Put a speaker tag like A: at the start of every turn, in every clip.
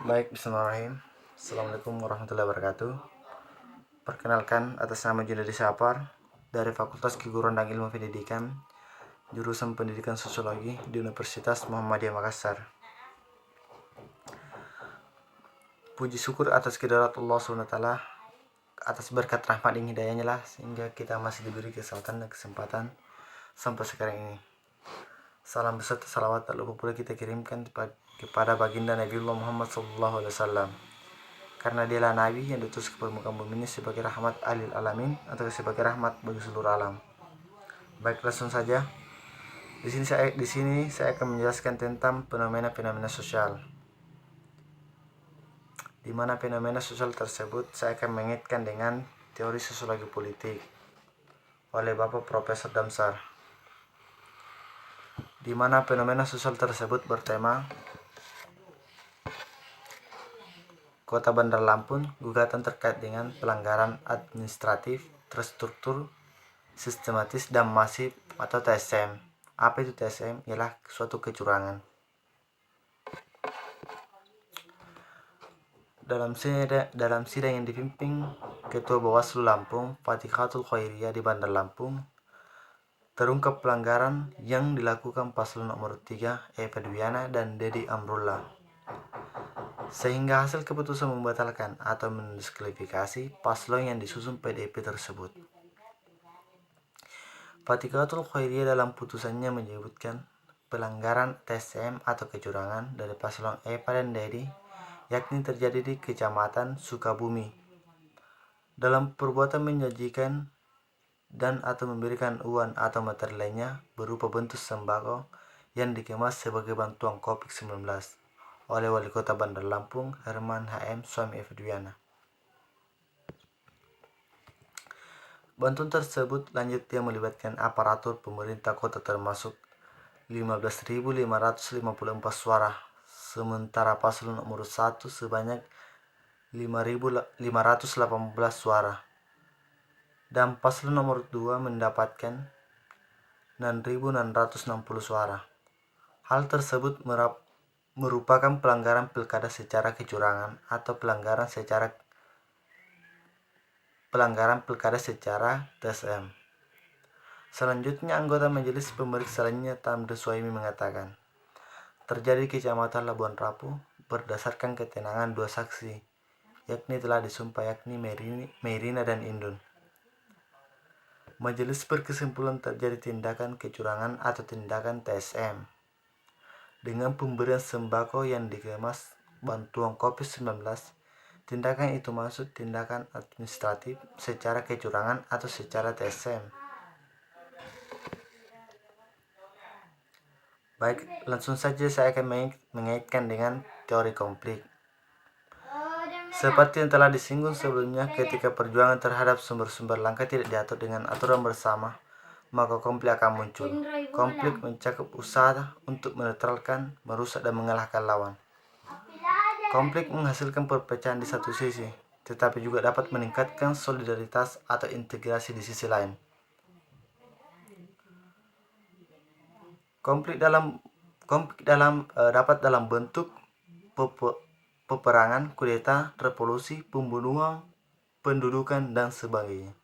A: Baik, bismillahirrahmanirrahim. Assalamualaikum warahmatullahi wabarakatuh. Perkenalkan, atas nama Junedi Syapar dari Fakultas Keguruan dan Ilmu Pendidikan, jurusan Pendidikan Sosiologi di Universitas Muhammadiyah Makassar. Puji syukur atas kedaulatan Allah SWT, atas berkat rahmat dan hidayahnya lah, sehingga kita masih diberi kesempatan dan kesempatan sampai sekarang ini. Salam beserta salawat tak lupa pula kita kirimkan kepada baginda Nabiullah Muhammad SAW, karena dialah Nabi yang diutus ke permukaan bumi ini sebagai rahmat alil alamin, atau sebagai rahmat bagi seluruh alam. Baik, langsung saja. Di sini saya akan menjelaskan tentang fenomena-fenomena sosial. Di mana fenomena sosial tersebut saya akan mengaitkan dengan teori sosiologi politik oleh Bapak Profesor Damsar. Di mana fenomena sosial tersebut bertema Kota Bandar Lampung, gugatan terkait dengan pelanggaran administratif, terstruktur, sistematis, dan masif atau TSM. Apa itu TSM? Ialah suatu kecurangan. Dalam sidang yang dipimpin Ketua Bawaslu Lampung, Fatikatul Khairiyah di Bandar Lampung, terungkap pelanggaran yang dilakukan paslon nomor 3 Eva Dwiana dan Dedi Amrullah, sehingga hasil keputusan membatalkan atau mendiskualifikasi paslon yang disusun PDIP tersebut. Fatikatul Khairiyah dalam putusannya menyebutkan pelanggaran TSM atau kecurangan dari paslon Eva dan Dedi yakni terjadi di Kecamatan Sukabumi dalam perbuatan menjanjikan dan atau memberikan uang atau materi lainnya berupa bentuk sembako yang dikemas sebagai bantuan COVID-19 oleh Wali Kota Bandar Lampung Herman HM suami Eva Dwiana. Bantuan tersebut lanjutnya melibatkan aparatur pemerintah kota termasuk 15.554 suara, sementara paslon nomor 1 sebanyak 5.518 suara, dan paslon nomor 2 mendapatkan 6.660 suara. Hal tersebut merupakan pelanggaran pilkada secara kecurangan atau pelanggaran pilkada secara TSM. Selanjutnya, anggota Majelis Pemeriksa lainnya Tamde Suhaimi mengatakan, terjadi di Kecamatan Labuan Rapu berdasarkan keterangan dua saksi, yakni telah disumpah, yakni Merina dan Indun. Majelis berkesimpulan terjadi tindakan kecurangan atau tindakan TSM dengan pemberian sembako yang dikemas bantuan COVID-19. Tindakan itu maksud tindakan administratif secara kecurangan atau secara TSM. Baik, langsung saja saya akan mengaitkan dengan teori konflik. Seperti yang telah disinggung sebelumnya, ketika perjuangan terhadap sumber-sumber langka tidak diatur dengan aturan bersama, maka konflik akan muncul. Konflik mencakup usaha untuk menetralkan, merusak, dan mengalahkan lawan. Konflik menghasilkan perpecahan di satu sisi, tetapi juga dapat meningkatkan solidaritas atau integrasi di sisi lain. Konflik dapat dalam bentuk peperangan, kudeta, revolusi, pembunuhan, pendudukan, dan sebagainya.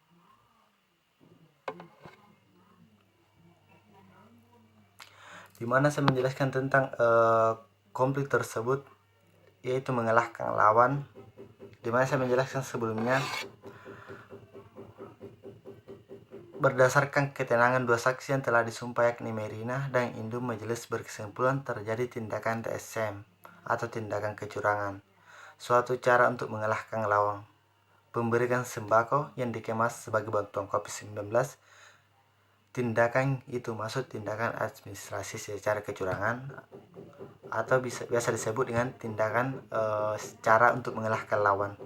A: Di mana saya menjelaskan tentang konflik tersebut, yaitu mengalahkan lawan. Di mana saya menjelaskan sebelumnya, berdasarkan keterangan dua saksi yang telah disumpah yakni Merina dan Indun, majelis berkesimpulan terjadi tindakan TSM atau tindakan kecurangan, suatu cara untuk mengalahkan lawan. Pemberian sembako yang dikemas sebagai bantuan COVID-19, tindakan itu maksud tindakan administrasi secara kecurangan atau biasa disebut dengan tindakan cara untuk mengalahkan lawan.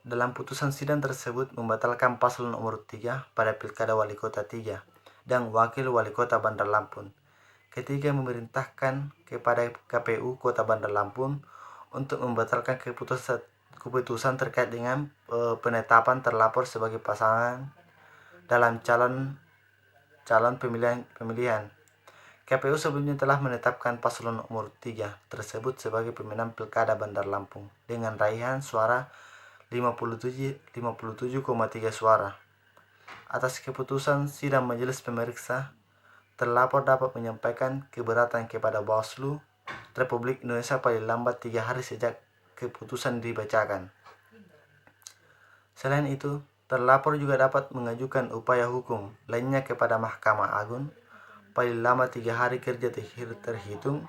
A: Dalam putusan sidang tersebut membatalkan paslon nomor 3 pada Pilkada Wali Kota 3 dan Wakil Wali Kota Bandar Lampung. Ketiga, memerintahkan kepada KPU Kota Bandar Lampung untuk membatalkan keputusan terkait dengan penetapan terlapor sebagai pasangan dalam calon pemilihan. KPU sebelumnya telah menetapkan paslon nomor 3 tersebut sebagai pemenang Pilkada Bandar Lampung dengan raihan suara 57,3 suara. Atas keputusan sidang majelis pemeriksa, terlapor dapat menyampaikan keberatan kepada Bawaslu Republik Indonesia paling lambat 3 hari sejak keputusan dibacakan. Selain itu, terlapor juga dapat mengajukan upaya hukum lainnya kepada Mahkamah Agung paling lama 3 hari kerja terhitung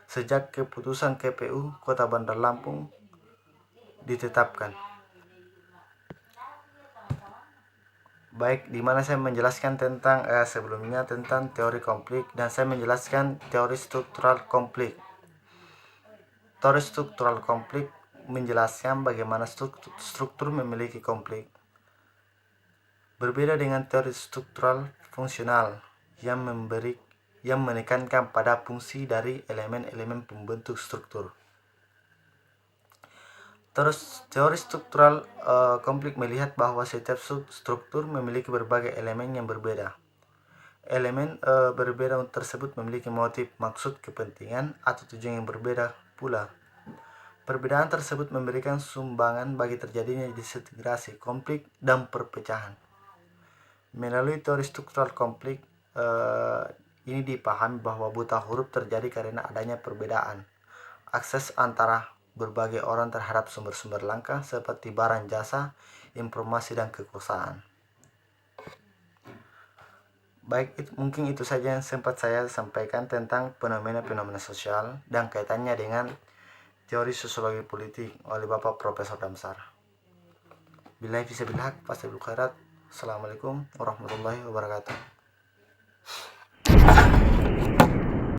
A: sejak keputusan KPU Kota Bandar Lampung ditetapkan. Baik, di mana saya menjelaskan tentang sebelumnya tentang teori konflik dan saya menjelaskan teori struktural konflik. Teori struktural konflik menjelaskan bagaimana struktur memiliki konflik. Berbeda dengan teori struktural fungsional yang menekankan pada fungsi dari elemen-elemen pembentuk struktur. Terus teori struktural konflik melihat bahwa setiap struktur memiliki berbagai elemen yang berbeda. Elemen berbeda tersebut memiliki motif, maksud, kepentingan, atau tujuan yang berbeda pula. Perbedaan tersebut memberikan sumbangan bagi terjadinya disintegrasi, konflik, dan perpecahan. Melalui teori struktural konflik, ini dipahami bahwa buta huruf terjadi karena adanya perbedaan akses antara berbagai orang terhadap sumber-sumber langka seperti barang, jasa, informasi, dan kekuasaan. Baik, mungkin itu saja yang sempat saya sampaikan tentang fenomena-fenomena sosial dan kaitannya dengan teori sosiologi politik oleh Bapak Profesor Damsar. Billahi fisabilillah, fastabiqul khairat. Assalamualaikum warahmatullahi wabarakatuh.